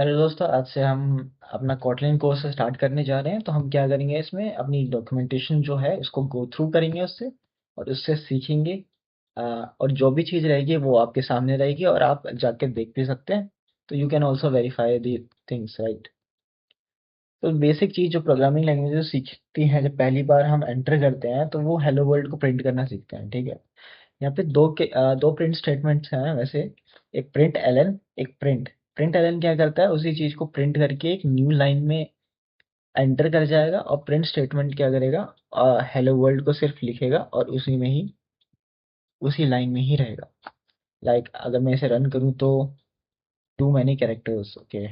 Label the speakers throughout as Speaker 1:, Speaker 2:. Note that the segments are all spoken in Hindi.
Speaker 1: हेलो दोस्तों, आज से हम अपना कॉटलिन कोर्स स्टार्ट करने जा रहे हैं। तो हम क्या करेंगे, इसमें अपनी डॉक्यूमेंटेशन जो है उसको गो थ्रू करेंगे उससे, और उससे सीखेंगे। और जो भी चीज़ रहेगी वो आपके सामने रहेगी और आप जाके देख भी सकते हैं। तो you can also verify the things, right. तो बेसिक चीज़ जो प्रोग्रामिंग लैंग्वेज जो सीखती हैं, जब पहली बार हम एंटर करते हैं तो वो हेलो वर्ल्ड को प्रिंट करना सीखते हैं, ठीक है। यहाँ पे दो प्रिंट स्टेटमेंट्स हैं वैसे। एक प्रिंट एलन, एक प्रिंट। प्रिंट एलन क्या करता है, उसी चीज को प्रिंट करके एक न्यू लाइन में एंटर कर जाएगा, और प्रिंट स्टेटमेंट क्या करेगा, हेलो वर्ल्ड को सिर्फ लिखेगा और उसी में ही, उसी लाइन में ही रहेगा। लाइक अगर मैं इसे रन करूँ तो टू मैनी कैरेक्टर्स, ओके।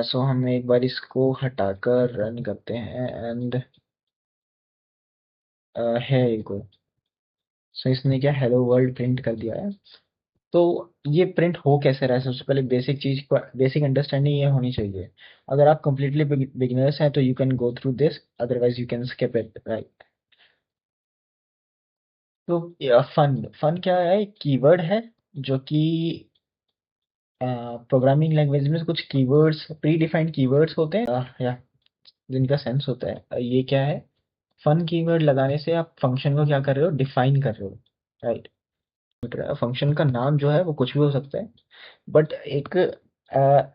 Speaker 1: सो हम एक बार इसको हटाकर रन करते हैं एंड है इको। सो इसने क्या हेलो वर्ल्ड प्रिंट कर दिया है। तो ये प्रिंट हो कैसे रहा है, सबसे पहले बेसिक चीज, बेसिक अंडरस्टैंडिंग ये होनी चाहिए। अगर आप कंप्लीटली बिगिनर्स हैं तो you can go through this, otherwise you can skip it, right. तो फन फन क्या है, कीवर्ड है जो कि प्रोग्रामिंग लैंग्वेज में कुछ कीवर्ड्स, प्री डिफाइंड कीवर्ड्स होते हैं, या जिनका सेंस होता है। ये क्या है, फन कीवर्ड लगाने से आप फंक्शन को क्या कर रहे हो, डिफाइन कर रहे हो, राइट। फंक्शन का नाम जो है वो कुछ भी हो सकता है, बट एक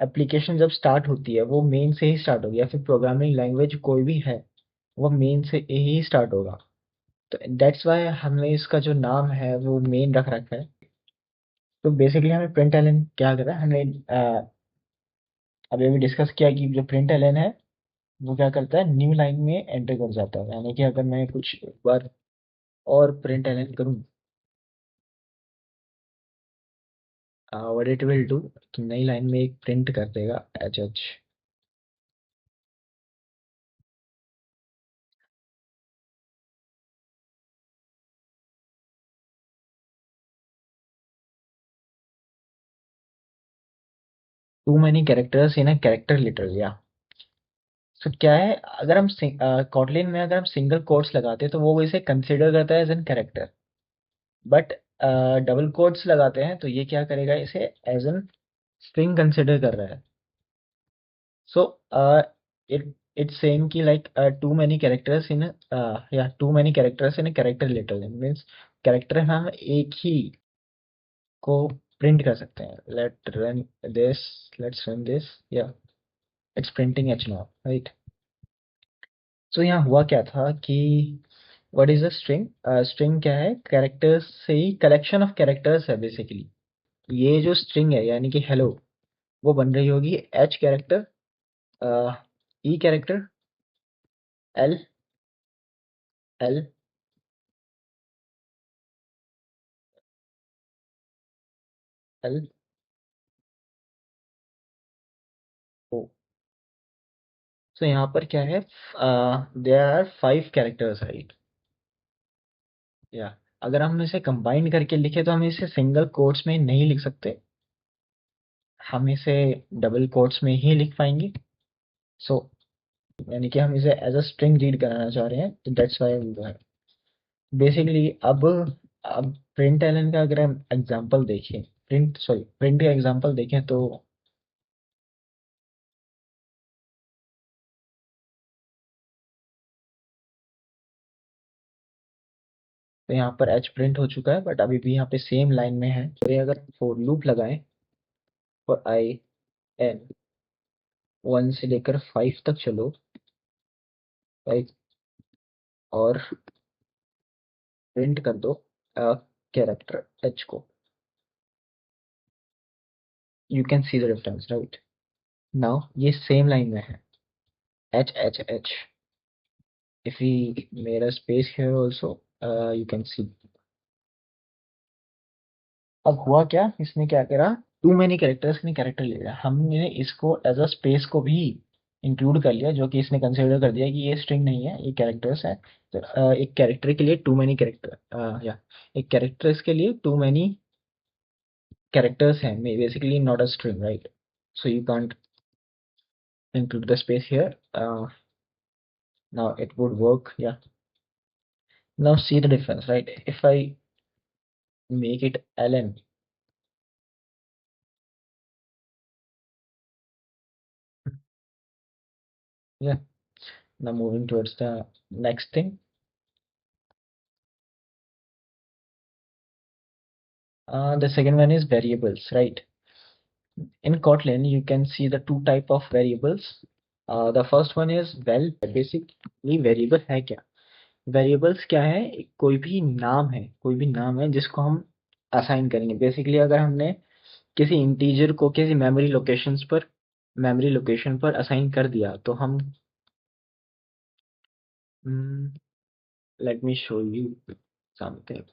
Speaker 1: एप्लीकेशन जब स्टार्ट होती है वो मेन से ही स्टार्ट होगी, या फिर प्रोग्रामिंग लैंग्वेज कोई भी है वो मेन से ही स्टार्ट होगा। तो दैट्स वाई हमने इसका जो नाम है वो मेन रख रखा है। तो बेसिकली हमें प्रिंट एलन क्या कर रहा है, हमने अभी अभी डिस्कस किया कि जो प्रिंट एलन है वो क्या करता है, न्यू लाइन में एंटर कर जाता है। यानी कि अगर मैं कुछ एक बार और प्रिंट एलन करूँ, व्हाट इट विल डू, तो नई लाइन में एक प्रिंट कर देगा H H. Too many characters in a character literal, या सो क्या है, अगर हम कॉटलिन में अगर हम सिंगल कोट्स लगाते हैं तो वो इसे कंसिडर करता है as an character. But double quotes लगाते हैं तो ये क्या करेगा, इसे एज एन स्ट्रिंग कंसिडर कर रहा है। सो इट इट्स सेम कि like too many characters in, या too many characters in character literal means character हम एक ही को प्रिंट कर सकते हैं। दिस लेट्स रन दिस, या it's printing H now, right. तो यहाँ हुआ क्या था कि what is a string, string क्या है, कैरेक्टर्स से ही कलेक्शन ऑफ कैरेक्टर्स है बेसिकली। ये जो स्ट्रिंग है यानी कि हेलो, वो बन रही होगी H character, E character, L, L, L, O. So यहाँ पर क्या है, there are five characters, right. या अगर हम इसे कंबाइन करके लिखे तो हम इसे सिंगल कोट्स में नहीं लिख सकते, हम इसे डबल कोट्स में ही लिख पाएंगे। सो यानी कि हम इसे एज अ स्ट्रिंग रीड कराना चाह रहे हैं, तो दैट्स व्हाई वी डू है बेसिकली। अब प्रिंट एलन का अगर हम एग्जांपल देखें, प्रिंट का एग्जांपल देखें तो यहाँ पर एच प्रिंट हो चुका है, बट अभी भी यहाँ पे सेम लाइन में है। तो ये अगर फॉर लूप लगाएं फॉर आई एन, वन से लेकर फाइव तक चलो, राइट, और प्रिंट कर दो कैरेक्टर एच को, you can see the difference, right. Now ये सेम लाइन में है, H H H. If we made a space here also, you can see. अब हुआ क्या, इसने क्या करा, टू मैनी कैरेक्टर्स ने कैरेक्टर ले लिया, हमने इसको एज अ स्पेस को भी इंक्लूड कर लिया, जो कि इसने कंसिडर कर दिया कि ये स्ट्रिंग नहीं है, ये कैरेक्टर्स है। तो एक कैरेक्टर के लिए टू मैनी कैरेक्टर, या एक कैरेक्टर्स के लिए टू मैनी कैरेक्टर्स हैं, basically not a string, right. So you can't include the space here. Now it would work, yeah. Now see the difference, right? If I make it ln, yeah. Now moving towards the next thing. The second one is variables, right? In Kotlin, you can see the two type of variables. The first one is well, basically variable है क्या? वेरिएबल्स क्या है? कोई भी नाम है जिसको हम असाइन करेंगे। बेसिकली अगर हमने किसी इंटीजर को किसी मेमोरी लोकेशन पर असाइन कर दिया तो हम let me show you something.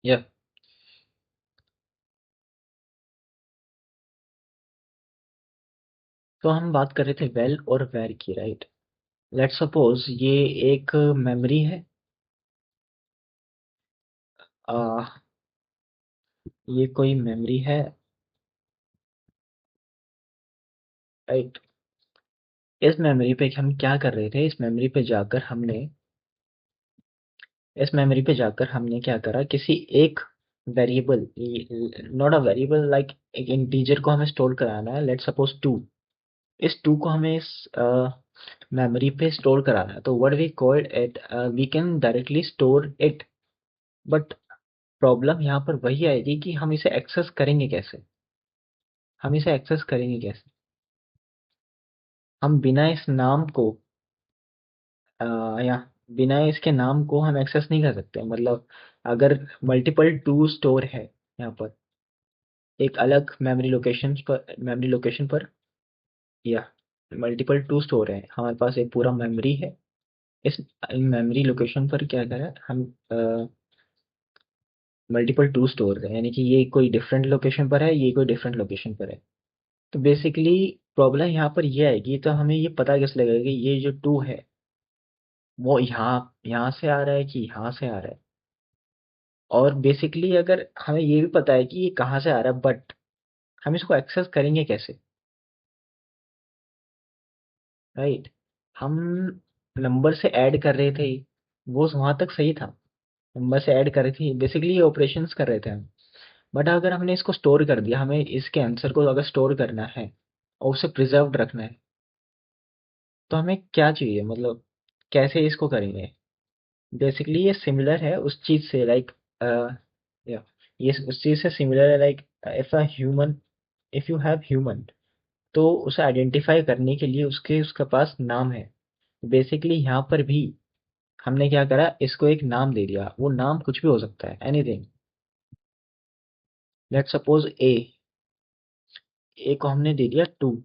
Speaker 1: या तो हम बात कर रहे थे वेल और वेर की, राइट? लेट्स सपोज ये एक मेमोरी है। आ, ये कोई मेमोरी है, राइट? इस मेमोरी पे हम क्या कर रहे थे? इस मेमोरी पे जाकर हमने क्या करा? किसी एक variable, not a variable, like एक इंटीजर को हमें स्टोर कराना है। Let's suppose 2। इस 2 को हमें इस मेमोरी पे स्टोर कराना है। तो what we called it, we can directly store it. But problem यहाँ पर वही आएगी कि हम इसे एक्सेस करेंगे कैसे? हम इसे एक्सेस करेंगे कैसे? हम बिना इस नाम को अ, या बिना इसके नाम को हम एक्सेस नहीं कर सकते। मतलब अगर मल्टीपल टू स्टोर है यहाँ पर, एक अलग मेमोरी लोकेशन पर, या मल्टीपल टू स्टोर है, हमारे पास एक पूरा मेमोरी है। इस मेमोरी लोकेशन पर क्या करें हम? मल्टीपल टू स्टोर है, यानी कि ये कोई डिफरेंट लोकेशन पर है, ये कोई डिफरेंट लोकेशन पर है। तो बेसिकली प्रॉब्लम यहाँ पर ये आएगी। तो हमें ये पता कैसे लगेगा कि ये जो टू है वो यहाँ यहाँ से आ रहा है कि यहाँ से आ रहा है? और बेसिकली अगर हमें ये भी पता है कि ये कहाँ से आ रहा है, बट हम इसको एक्सेस करेंगे कैसे, राइट? हम नंबर से ऐड कर रहे थे, वो वहां तक सही था। नंबर से ऐड कर रही थी, बेसिकली ये ऑपरेशंस कर रहे थे हम। बट अगर हमने इसको स्टोर कर दिया, हमें इसके आंसर को अगर स्टोर करना है और उसे प्रिजर्व रखना है, तो हमें क्या चाहिए? मतलब कैसे इसको करेंगे? बेसिकली ये सिमिलर है उस चीज से, लाइक या ये उस चीज से सिमिलर है, like if a human, if you have human, तो उसे आइडेंटिफाई करने के लिए उसके पास नाम है। बेसिकली यहाँ पर भी हमने क्या करा? इसको एक नाम दे दिया। वो नाम कुछ भी हो सकता है, एनीथिंग। लेट्स सपोज ए को हमने दे दिया 2।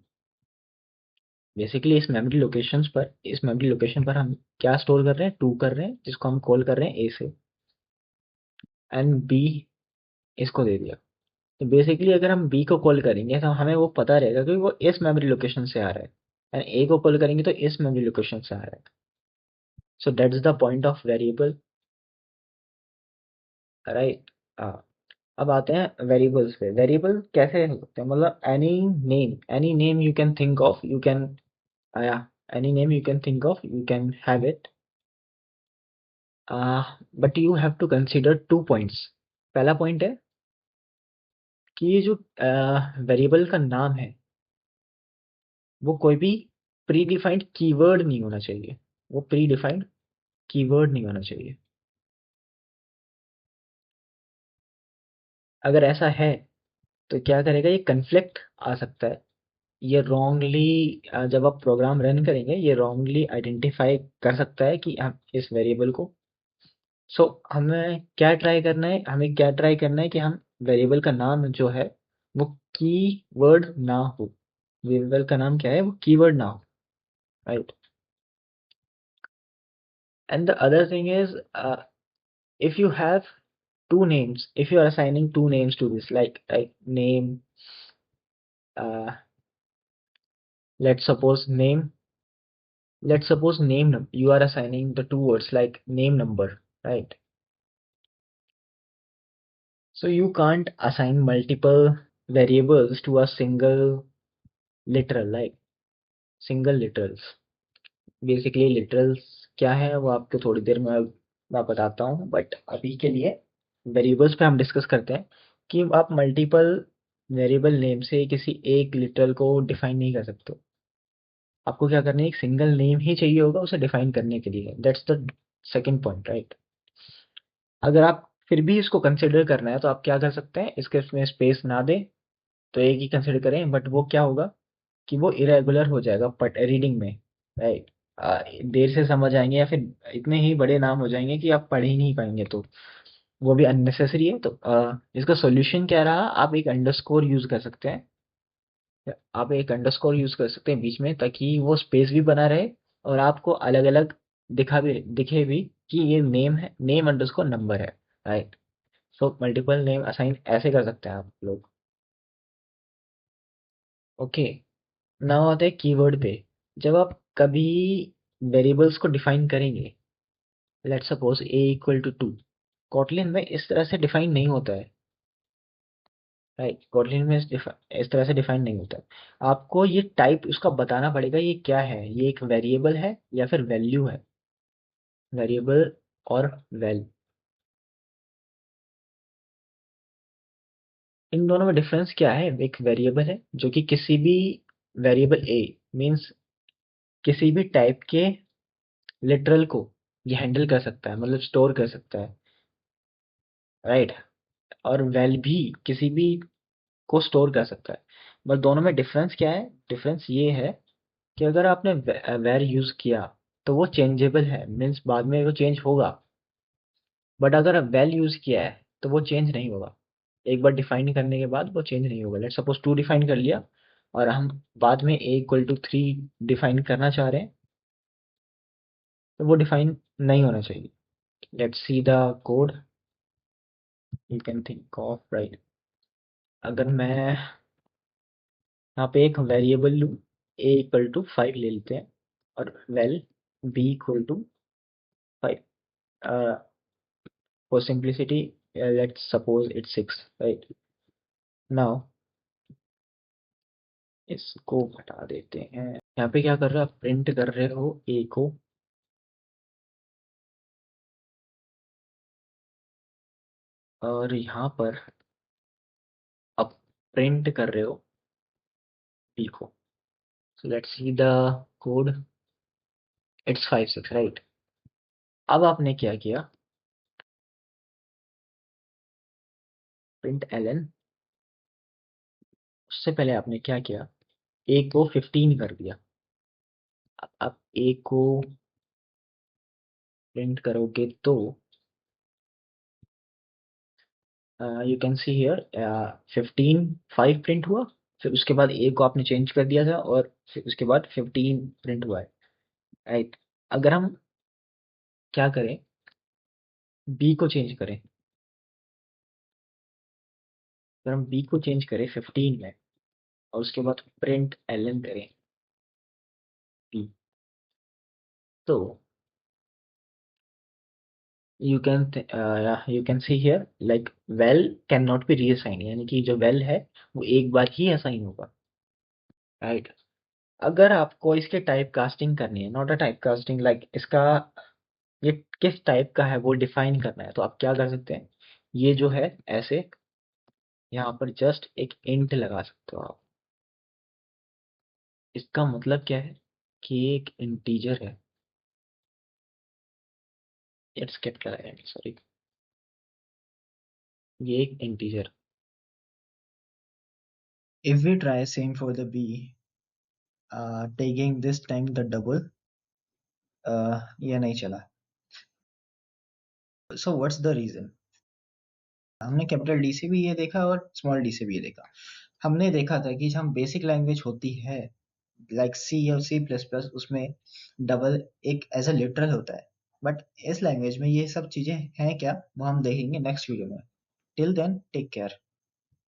Speaker 1: बेसिकली इस मेमोरी लोकेशन पर हम क्या स्टोर कर रहे हैं? 2 कर रहे हैं, जिसको हम कॉल कर रहे हैं ए से। एंड बी इसको दे दिया। तो बेसिकली अगर हम बी को कॉल करेंगे तो हमें वो पता रहेगा कि वो इस मेमोरी लोकेशन से आ रहा है। एंड ए को कॉल करेंगे तो इस मेमोरी लोकेशन से आ रहा है। So that's the point of variable, right? अब आते हैं वेरिएबल्स पे। वेरिएबल कैसे हो सकते हैं? मतलब any name you can think of, you can, या any name you can think of, you can have it. But you have to consider 2 points. पहला पॉइंट है कि ये जो वेरिएबल का नाम है, वो कोई भी प्री डिफाइंड कीवर्ड नहीं होना चाहिए। वो प्री डिफाइंड कीवर्ड नहीं होना चाहिए। अगर ऐसा है तो क्या करेगा? ये कन्फ्लिक्ट आ सकता है। ये रॉन्गली, जब आप प्रोग्राम रन करेंगे, ये रॉन्गली आइडेंटिफाई कर सकता है कि हम इस वेरिएबल को। सो हमें क्या ट्राई करना है कि हम वेरिएबल का नाम जो है वो कीवर्ड ना हो। वेरिएबल का नाम क्या है? वो कीवर्ड ना हो, right? And the other thing is, if you have two names, if you are assigning two names to this, like name, uh, let's suppose name, you are assigning the two words like name number, right? So you can't assign multiple variables to a single literal, like single literals. Basically literals क्या है वो आपको थोड़ी देर में मैं बताता हूँ, बट अभी के लिए वेरिएबल्स पे हम डिस्कस करते हैं कि आप मल्टीपल वेरिएबल नेम से किसी एक लिटरल को डिफाइन नहीं कर सकते। आपको क्या करना है, एक सिंगल नेम ही चाहिए होगा उसे डिफाइन करने के लिए। That's the second point, right. अगर आप फिर भी इसको कंसिडर करना है तो आप क्या कर सकते हैं, इसके में स्पेस ना दें, तो एक ही कंसिडर करें, बट वो क्या होगा कि वो इरेगुलर हो जाएगा बट रीडिंग में, राइट। देर से समझ आएंगे या फिर इतने ही बड़े नाम हो जाएंगे कि आप पढ़ ही नहीं पाएंगे, तो वो भी अननेसेसरी है। तो इसका सॉल्यूशन क्या रहा, आप एक अंडरस्कोर यूज कर सकते हैं। आप एक अंडरस्कोर यूज कर सकते हैं बीच में, ताकि वो स्पेस भी बना रहे और आपको अलग अलग दिखे भी कि ये नेम है, नेम अंडरस्कोर नंबर है, right. So multiple name assign ऐसे कर सकते हैं आप लोग। ओके, नाउ आते हैं कीवर्ड पे। जब आप कभी वेरिएबल्स को डिफाइन करेंगे, let's suppose A equal to 2, Kotlin में इस तरह से डिफाइन नहीं होता है, राइट। कॉटलिन में इस तरह से डिफाइन नहीं होता है। आपको ये टाइप उसका बताना पड़ेगा, ये क्या है, ये एक वेरिएबल है या फिर वैल्यू है। वेरिएबल और वैल, इन दोनों में डिफरेंस क्या है। एक वेरिएबल है जो कि किसी भी वेरिएबल ए मींस किसी भी टाइप के लिटरल को ये हैंडल कर सकता है, मतलब स्टोर कर सकता है, राइट। और वैल भी किसी भी को स्टोर कर सकता है। बट दोनों में डिफरेंस क्या है, डिफरेंस ये है कि अगर आपने वेर यूज किया तो वो चेंजेबल है, मीन्स बाद में वो चेंज होगा। बट अगर आप वेल यूज किया है तो वो चेंज नहीं होगा। एक बार डिफाइन करने के बाद वो चेंज नहीं होगा। लेट सपोज 2 डिफाइन कर लिया और हम बाद में ए इक्वल टू 3 डिफाइन करना चाह रहे हैं, तो वो डिफाइन नहीं होना चाहिए। Let's see the code you can think of, right. अगर मैं यहाँ पे एक वेरिएबल लूँ, ए इक्वल टू 5 ले लेते हैं, और well B equal to 5, for simplicity let's suppose it's 6, right. Now इसको हटा देते हैं। यहाँ पे क्या कर रहे हो आप, प्रिंट कर रहे हो ए को, और यहाँ पर आप प्रिंट कर रहे हो बी को। So let's see the code, it's 5 6, right. अब आपने क्या किया, प्रिंट एलन, उससे पहले आपने क्या किया, ए को 15 कर दिया। अब आप ए को प्रिंट करोगे तो you can see here 15 5 print हुआ। फिर उसके बाद ए को आपने चेंज कर दिया था और फिर उसके बाद 15 प्रिंट हुआ है, राइट। अगर हम क्या करें, बी को चेंज करें, अगर हम बी को चेंज करें 15 में और उसके बाद प्रिंट एलन करें बी, तो you can see here like well can not be reassign, यानी कि जो वेल है वो एक बार ही असाइन होगा, राइट। अगर आपको इसके टाइप कास्टिंग करनी है, not a type casting, like इसका ये किस टाइप का है वो डिफाइन करना है, तो आप क्या कर सकते हैं, ये जो है ऐसे यहाँ पर जस्ट एक इंट लगा सकते हो आप। इसका मतलब क्या है कि ये एक इंटीजर है, इट्स कैपिटल, सॉरी, ये एक integer. If we try same for the b, taking this time the double, ये नहीं चला। So what's the reason? हमने कैपिटल डी से भी ये देखा और स्मॉल डी से भी ये देखा। हमने देखा था कि जब बेसिक लैंग्वेज होती है लाइक सी और सी प्लस प्लस, उसमें डबल एक एज अ लिटरल होता है। बट इस लैंग्वेज में ये सब चीजें हैं क्या, वो हम देखेंगे नेक्स्ट वीडियो में। Till then take care.